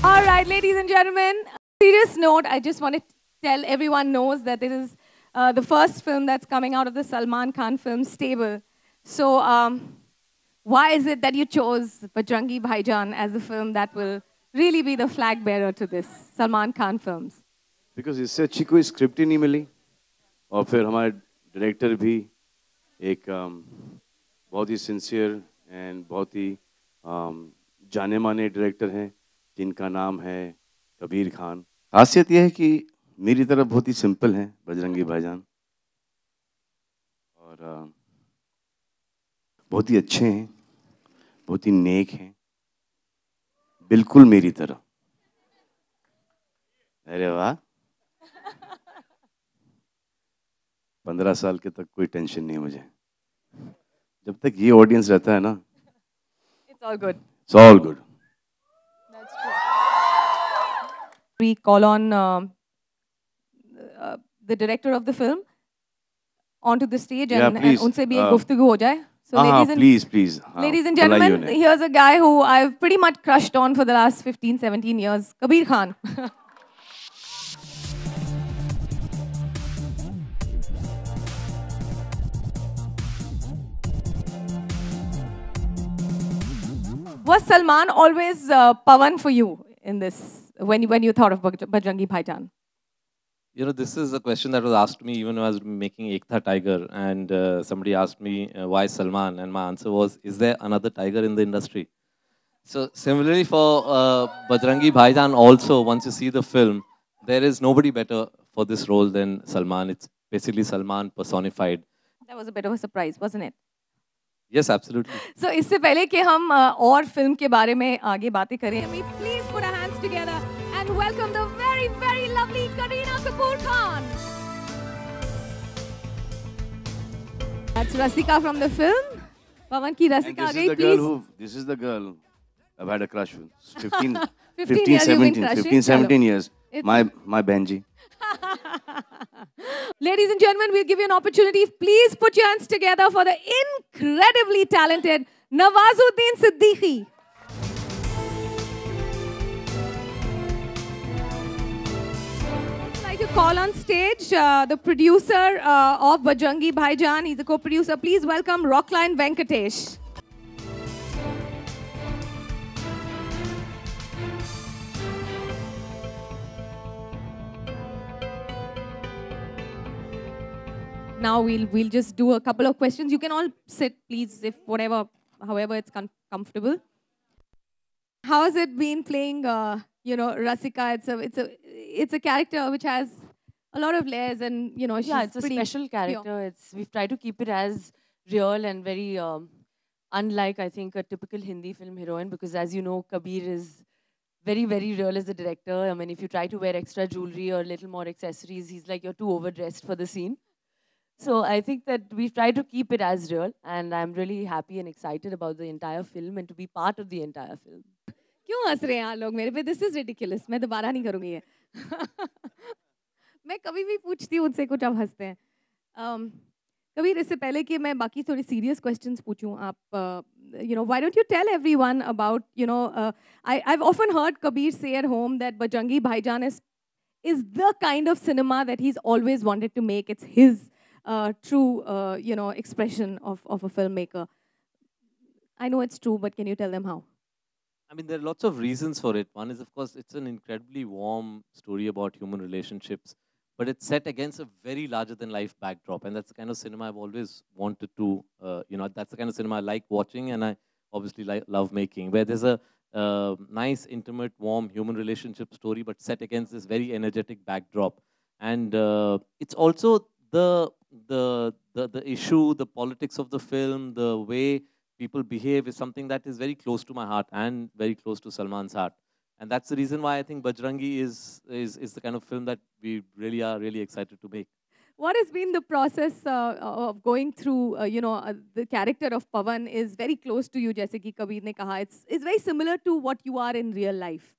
All right, ladies and gentlemen, serious note, I just want to tell everyone knows that this is the first film that's coming out of the Salman Khan film stable. So why is it that you chose Bajrangi Bhaijaan as the film that will really be the flag bearer to this Salman Khan films? Because इससे अच्छी कोई script ही नहीं मिली और फिर हमारे director भी एक बहुत ही सिंसियर एंड बहुत ही जाने माने डायरेक्टर हैं जिनका नाम है कबीर खान। खासियत यह है कि मेरी तरफ बहुत ही सिंपल है बजरंगी भाईजान और बहुत ही अच्छे हैं, बहुत ही नेक हैं, बिल्कुल मेरी तरह। अरे वाह, 15 साल के तक कोई टेंशन नहीं है मुझे। जब तक ये ऑडियंस रहता है ना, It's all good. It's all good. That's true. We call on the director of the film onto the stage Yeah, and please, उनसे भी एक गुफ्तगू हो जाए. So please ladies and gentlemen, here's a guy who I've pretty much crushed on for the last 15, 17 years, Kabir Khan. Was Salman always Pawan for you in this, when you thought of Bajrangi Bhaijaan? You know, this is a question that was asked me even when I was making Ek Tha Tiger, and somebody asked me why Salman, and my answer was, is there another tiger in the industry? So similarly for Bajrangi Bhaijaan also, once you see the film, there is nobody better for this role than Salman. It's basically Salman personified. That was a bit of a surprise, wasn't it? Yes, absolutely. So इससे पहले कि हम और film के बारे में आगे बातें करें, we please put our hands together and welcome the very, very lovely Kareena Kapoor Khan. That's Rasika from the film. Pawan की Rasika आ गई, please. This is the girl I've had a crush with. 15, 15 years you've been crushing? 15, 17 years. It's- My Benji. Ladies and gentlemen, we'll give you an opportunity. Please put your hands together for the incredibly talented Nawazuddin Siddiqui. I'd like to call on stage the producer of Bajrangi Bhaijaan. He's a co-producer. Please welcome Rockline Venkatesh. Now we'll just do a couple of questions. You can all sit, please, if however it's comfortable. How has it been playing, Rasika? It's a character which has a lot of layers, and she's Yeah, it's a pretty special character. pure. We've tried to keep it as real and very unlike, I think, a typical Hindi film heroine, because as you know, Kabir is very, very real as a director. I mean, if you try to wear extra jewelry or a little more accessories, he's like, you're too overdressed for the scene. So I think that we've tried to keep it as real, and I'm really happy and excited about the entire film and to be part of the entire film. क्यों हंस रहे हैं आप लोग मेरे पे? This is ridiculous. मैं दोबारा नहीं करूँगी ये. मैं कभी भी पूछती हूँ उनसे कुछ, आप हंसते हैं. कबीर, इससे पहले कि मैं बाकी थोड़ी serious questions पूछूं, आप why don't you tell everyone about I've often heard Kabir say at home that Bajrangi Bhaijaan is the kind of cinema that he's always wanted to make. It's his true expression of a filmmaker. I know it's true, but can you tell them how? I mean, there are lots of reasons for it. One is, of course, it's an incredibly warm story about human relationships, but it's set against a very larger-than-life backdrop, and that's the kind of cinema I've always wanted to, that's the kind of cinema I like watching, and I obviously love making, where there's a nice, intimate, warm human relationship story, but set against this very energetic backdrop. And it's also the issue, the politics of the film, the way people behave is something that is very close to my heart and very close to Salman's heart. And that's the reason why I think Bajrangi is the kind of film that we really are really excited to make. What has been the process of going through, the character of Pawan is very close to you, जैसे कि कबीर ने कहा. It's very similar to what you are in real life.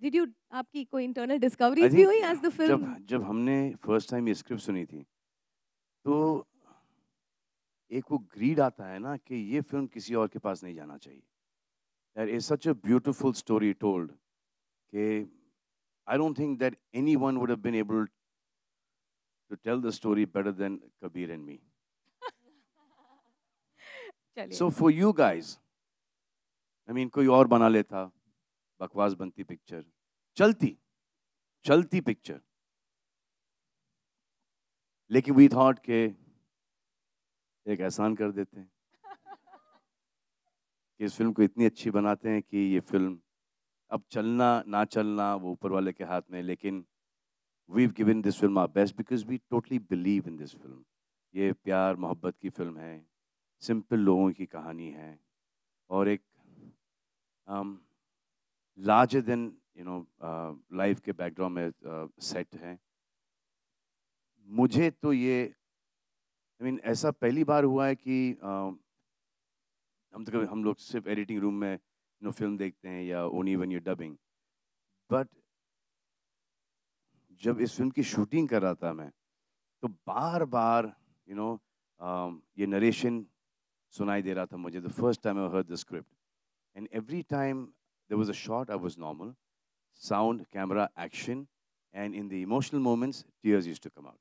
Did you, आपकी कोई internal discoveries भी हुई as the film? जब हमने first time ये script सुनी थी, तो एक वो greed आता है ना कि ये film किसी और के पास नहीं जाना चाहिए. There is such a beautiful story told कि I don't think that anyone would have been able to tell the story better than Kabir and me. चलिए So for you guys, I mean, कोई और बना लेता, बकवास बनती picture, चलती picture. लेकिन we thought के एक एहसान कर देते हैं कि इस फिल्म को इतनी अच्छी बनाते हैं कि ये फिल्म अब चलना ना चलना वो ऊपर वाले के हाथ में, लेकिन we've given this film our best because we totally believe in this film. ये प्यार मोहब्बत की फिल्म है, सिंपल लोगों की कहानी है और एक लार्जर देन लाइफ के बैकग्राउंड में सेट है. मुझे तो ये ऐसा पहली बार हुआ है कि हम लोग सिर्फ एडिटिंग रूम में फिल्म देखते हैं या only when you dubbing, but जब इस फिल्म की शूटिंग कर रहा था मैं, तो बार बार ये नरेशन सुनाई दे रहा था मुझे. The first time I heard the script and every time there was a shot I was normal, sound camera action, and in the emotional moments tears used to come out.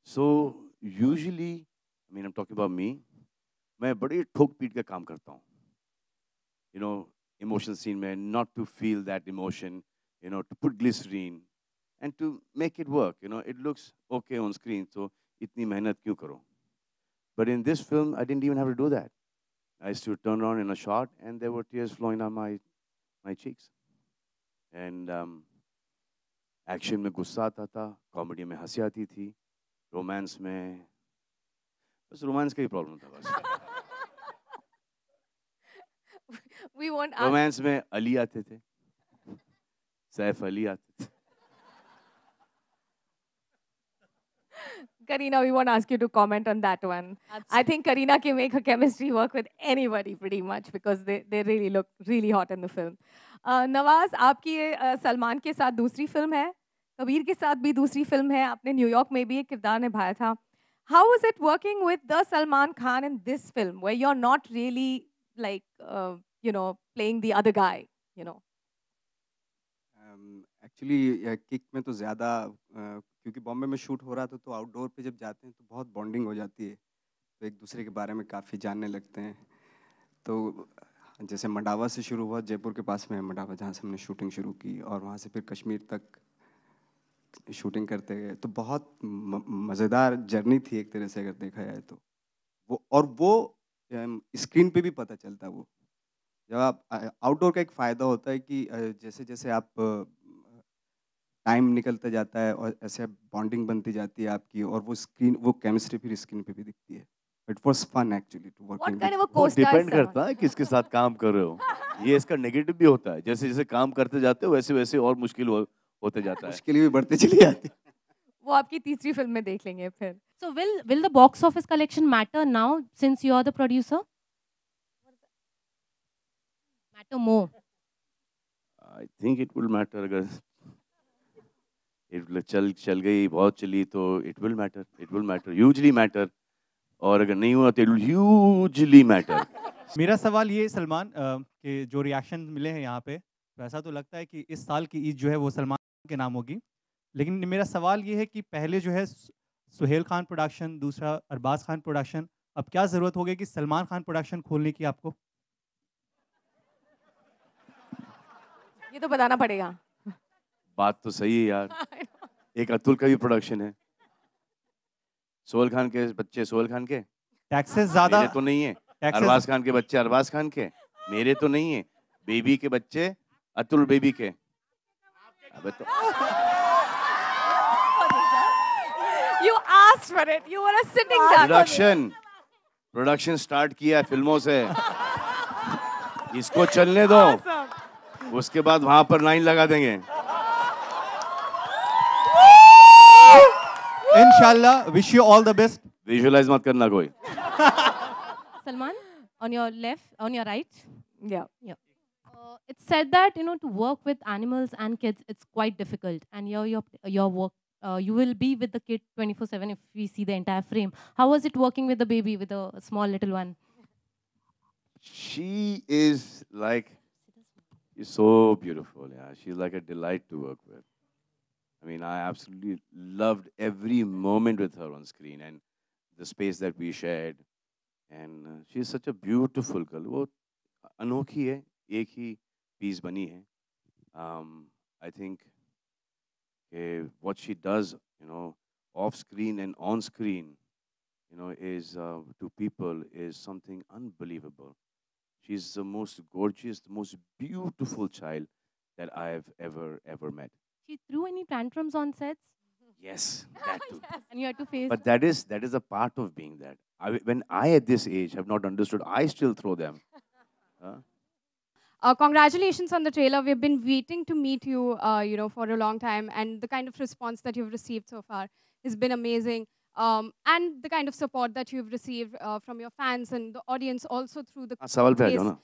So usually I am talking about me, मैं बड़ी ठोक पीट के काम करता हूँ emotional scene में, not to feel that emotion, to put glycerine and to make it work. It looks okay on screen, so itni mehnat kyun karo? But in this film, I didn't even have to do that. I used to turn around in a shot, and there were tears flowing down my cheeks. And action में गुस्सा आता था, comedy में हंसी आती थी, romance में बस romance का ही problem था बस. we won't ask. Romance में अली आते थे, सैफ अली आते थे. Karina, we won't ask you to comment on that one. I think Karina can make her chemistry work with anybody pretty much because they really look really hot in the film. Nawaz, आपकी ये सलमान के साथ दूसरी film है, कबीर के साथ भी दूसरी फिल्म है, आपने न्यूयॉर्क में भी एक किरदार निभाया था. How was it working with the Salman Khan in this film where you're not really like playing the other guy, actually kick में तो ज़्यादा क्योंकि बॉम्बे में शूट हो रहा था, तो आउटडोर पे जब जाते हैं तो बहुत बॉन्डिंग हो जाती है, तो एक दूसरे के बारे में काफ़ी जानने लगते हैं. तो जैसे मडावा से शुरू हुआ, जयपुर के पास में है मडावा जहाँ से हमने शूटिंग शुरू की, और वहाँ से फिर कश्मीर तक शूटिंग करते गए. तो बहुत मज़ेदार जर्नी थी एक तरह से अगर देखा जाए तो. वो स्क्रीन पे भी पता चलता. वो जब आप आउटडोर का एक फ़ायदा होता है कि जैसे जैसे आप टाइम निकलता जाता है और ऐसे बॉन्डिंग बनती जाती है आपकी, और वो केमिस्ट्री फिर स्क्रीन पे भी दिखती है. It was fun actually to working. वो डिपेंड करता है किसके साथ काम कर रहे हो. ये इसका नेगेटिव भी होता है, जैसे जैसे काम करते जाते हो वैसे वैसे और मुश्किल होते जाता है. मुश्किल भी बढ़ती चली जाती है. वो आपकी तीसरी फिल्म में देख लेंगे फिर. So will the box office collection matter now since you are the producer? Matter more. I think it will matter. अगर चल गई, बहुत चली, तो it will matter, hugely matter. और अगर नहीं हुआ तो it will hugely matter. मेरा सवाल ये सलमान के जो रिएक्शन मिले हैं यहाँ पे, तो ऐसा तो लगता है कि इस साल की ईद जो है वो सलमान के नाम होगी. लेकिन मेरा सवाल ये है कि पहले जो है सुहेल खान प्रोडक्शन, दूसरा अरबाज खान प्रोडक्शन, अब क्या ज़रूरत होगी कि सलमान खान प्रोडक्शन खोलने की आपको? ये तो बताना पड़ेगा. बात तो सही है यार. एक अतुल का भी प्रोडक्शन है, सोहेल खान के बच्चे सोहेल खान के, टैक्सेस ज़्यादा मेरे तो नहीं है. अरबाज खान के बच्चे अरबाज खान के, मेरे तो नहीं है. बेबी के बच्चे अतुल बेबी के. अबे तो You asked for it. You were sitting down. Production start किया फिल्मों से. इसको चलने दो, उसके बाद वहां पर लाइन लगा देंगे. इंशाल्लाह. Wish you all the best. Visualise मत करना कोई. Salman, on your left, on your right. Yeah. It's said that to work with animals and kids, it's quite difficult. And your work, you will be with the kid 24/7 if we see the entire frame. How was it working with the baby, with a small little one? She is like She's so beautiful. Yeah, she's like a delight to work with. I mean, I absolutely loved every moment with her on screen and the space that we shared. And she's such a beautiful girl. वो अनोखी है, एक ही piece बनी है. I think what she does, off screen and on screen, is to people is something unbelievable. She's the most gorgeous, the most beautiful child that I have ever met. She threw any tantrums on sets, Yes, that too. and you had to face. But that is a part of being that. When I at this age have not understood, I still throw them. Huh? Congratulations on the trailer. We've been waiting to meet you, for a long time, and the kind of response that you've received so far has been amazing. And the kind of support that you've received from your fans and the audience also through the सवाल पे आ जाओ case. ना.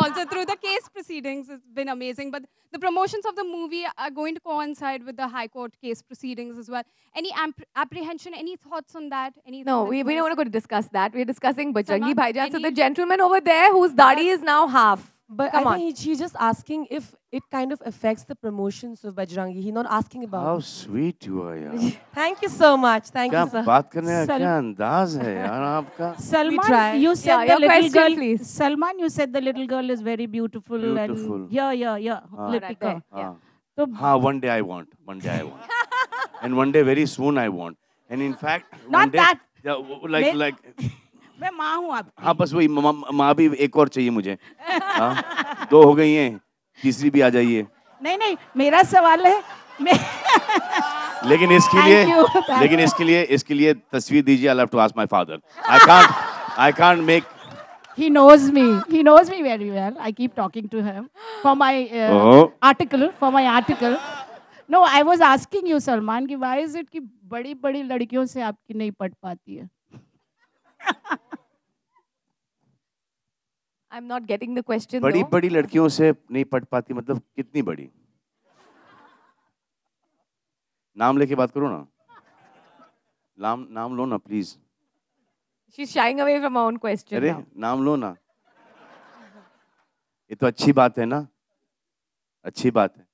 Also through the case proceedings has been amazing. But the promotions of the movie are going to coincide with the High Court case proceedings as well. Any apprehension, any thoughts on that? No, we don't want to go to discuss that. We're discussing Bajrangi Salman, Bhaijaan. So any- the gentleman over there whose dadi is now half. But Come I on. think she's just asking if it kind of affects the promotions of Bajrangi. He's not asking about How it. sweet you are, यार. Thank you so much. Thank क्या you, sir. बात करने का Sal- क्या अंदाज है यार आपका. try. Salman, you said Yeah, the your little question, girl. please. Salman, you said the little girl is very beautiful. Beautiful. And yeah. हाँ. Litika. हाँ. So, हाँ, one day I want. And one day very soon I want. And in fact, Not one day, that. yeah, like मैं माँ हूँ आपकी. हाँ बस वही माँ भी एक और चाहिए मुझे. हाँ, 2 हो गई हैं, तीसरी भी आ जाइए. नहीं, मेरा सवाल है. लेकिन इसके लिए तस्वीर दीजिए. I'll have to ask my father. I can't make. He knows me. He knows me very well. I keep talking to him for my article. No, I was asking you, Salman, कि why is it कि बड़ी लड़कियों से आपकी नहीं पट पाती है? I'm not getting the question. बड़ी though. बड़ी लड़कियों से नहीं पट पाती मतलब कितनी बड़ी? नाम लेके बात करो ना. नाम लो ना please. She's shying away from her own question. अरे now. नाम लो ना. ये तो अच्छी बात है ना. अच्छी बात है.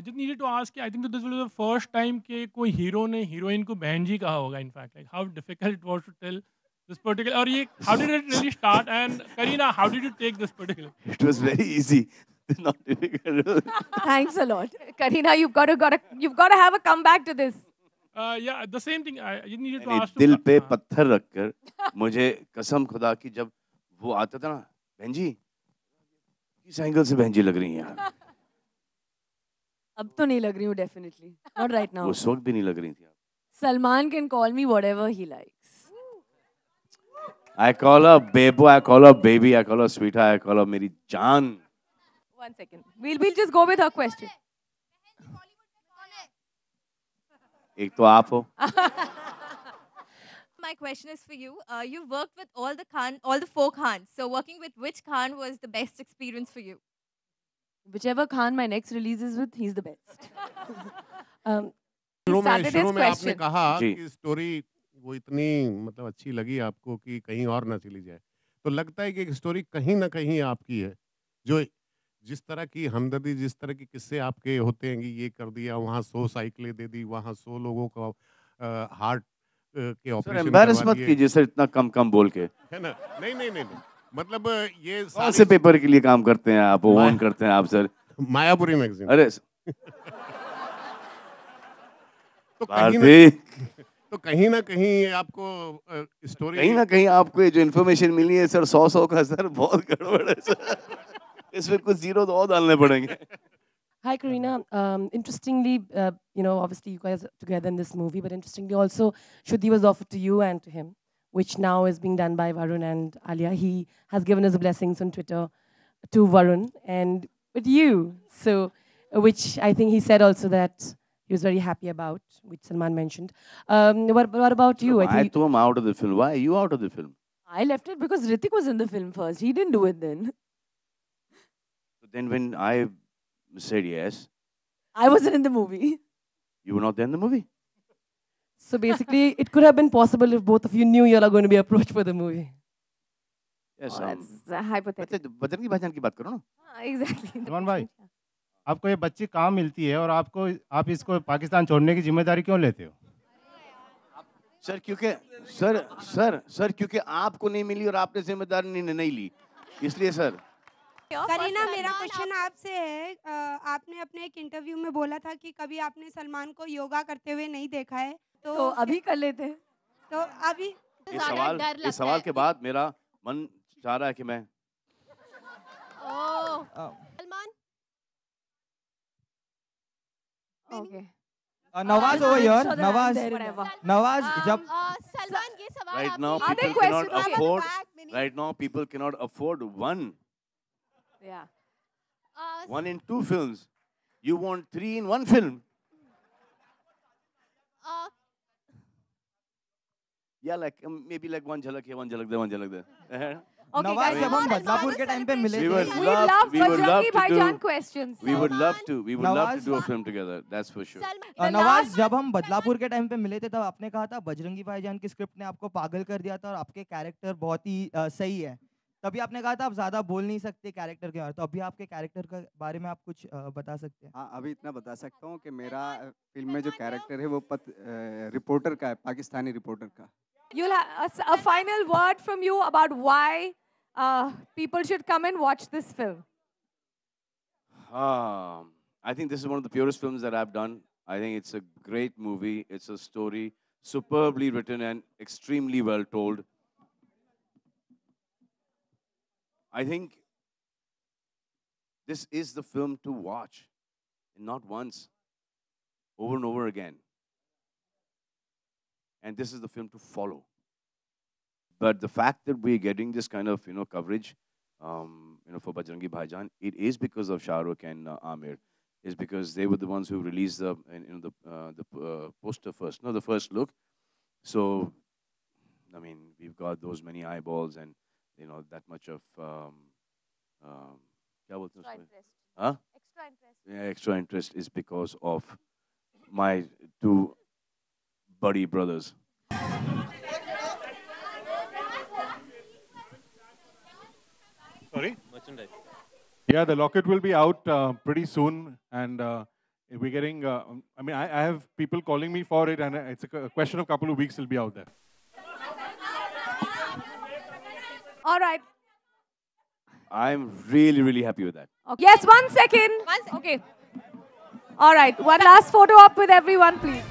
Just needed to ask, I think that this was the first time कि कोई हीरो ने हीरोइन को बहन जी कहा होगा. In fact, like how difficult it was to tell this particular. और ये how did it really start? And Kareena, how did you take this particular? It was very easy. It's not difficult. Thanks a lot, Kareena. You've got to have a comeback to this. Yeah, the same thing. I just needed to यानी ask. दिल पे पत्थर रखकर मुझे कसम खुदा की जब वो आता था ना बहन जी किस एंगल से बहन जी लग रही हैं यार. अब तो नहीं लग रही हूँ definitely. Not right now. उस वक्त भी नहीं लग रही थी. Salman can call me whatever he likes. I call her bebo, I call her baby, I call her sweetheart, I call her मेरी जान. 1 second. We'll just go with her question. एक तो आप हो. My question is for you. You've worked with all the 4 Khans. So working with which Khan was the best experience for you? Whichever Khan my next release is with, he's the best. He started his शुरू में आपने question. कहा जी. कि story वो इतनी मतलब अच्छी लगी आपको कि कहीं और ना चली जाए. तो लगता है कि एक स्टोरी कहीं ना कहीं आपकी है जो जिस तरह की हमदर्दी जिस तरह के किस्से आपके होते हैं कि ये कर दिया वहाँ 100 साइकिलें दे दी वहाँ 100 लोगों को हार्ट के सर ऑपरेशन एम्बैरस करवा मत दिए. कीजिए सर इतना कम बोल के. है ना. नहीं मतलब ये कौन से पेपर के लिए काम करते हैं आप. ओन करते हैं आप सर. मायापुरी मैगजीन. अरे तो कहीं ना कहीं आपको स्टोरी कहीं ना कहीं आपको ये जो इन्फॉर्मेशन मिली है सर 100 का सर बहुत गड़बड़ है सर. इसमें कुछ जीरो तो और डालने पड़ेंगे. Hi, Kareena. Interestingly, obviously you guys are together in this movie, but interestingly also, Shuddhi was offered to you and to him, which now is being done by Varun and Alia. He has given his blessings on Twitter to Varun and with you. So, which I think he said also that he was very happy about, which Salman mentioned. What about you? I threw him out of the film. Why are you out of the film? I left it because Hrithik was in the film first. He didn't do it then. Then when I said yes, I wasn't in the movie. you were not there in the movie. So basically, it could have been possible if both of you knew you all are going to be approached for the movie. Yes, That's hypothetical. Bajrangi भाईजान की बात करो ना. Exactly. Salman भाई, आपको ये बच्ची कहाँ मिलती है और आप इसको पाकिस्तान छोड़ने की जिम्मेदारी क्यों लेते हो? सर क्योंकि आपको नहीं मिली और आपने जिम्मेदारी नहीं ली, इसलिए सर. करीना, मेरा क्वेश्चन आपसे है, आपने अपने एक इंटरव्यू में बोला था कि कभी आपने सलमान को योगा करते हुए नहीं देखा है, तो अभी कर लेते हैं. तो अभी इस सवाल के बाद मेरा मन चाह रहा है कि मैं Salman Okay. Nawaz over here. Nawaz जब सलमान ये सवाल right now people cannot afford one. Yeah. One in two films. You want 3 in 1 film. Yeah, like maybe like one jhalak here, one jhalak there, one jhalak there. Okay, Nawaz जब हम बदलापुर के time पे मिले We थे, would love to do a film together. That's for sure. Nawaz जब हम बदलापुर के time पे मिले थे तब आपने कहा था बजरंगी भाईजान की स्क्रिप्ट ने आपको पागल कर दिया था और आपके कैरेक्टर बहुत ही सही है. तभी आपने कहा था आप ज्यादा बोल नहीं सकते कैरेक्टर के बारे में, तो अभी आपके कैरेक्टर के बारे में आप कुछ बता सकते हैं? हाँ, अभी इतना बता सकता हूँ कि मेरा फिल्म में जो कैरेक्टर है वो रिपोर्टर का है, पाकिस्तानी रिपोर्टर का. You'll have a final word from you about why people should come and watch this film. I think this is one of the purest films that I've done. I think it's a great movie. It's a story superbly written and extremely well told. I think this is the film to watch, and not once, over and over again. And this is the film to follow. But the fact that we're getting this kind of coverage, for Bajrangi Bhaijaan, it is because of Shah Rukh and Amir. It's because they were the ones who released the poster first, the first look. So, I mean, we've got those many eyeballs and that much of Extra interest. Huh? Extra interest. Yeah, extra interest is because of my 2 buddy brothers. Sorry? Merchandise. Yeah, the locket will be out pretty soon, and we're getting. I have people calling me for it, and it's a question of a couple of weeks. It'll be out there. All right. I'm really, really happy with that. Okay. Yes, 1 second. Okay. All right. One last photo op with everyone, please.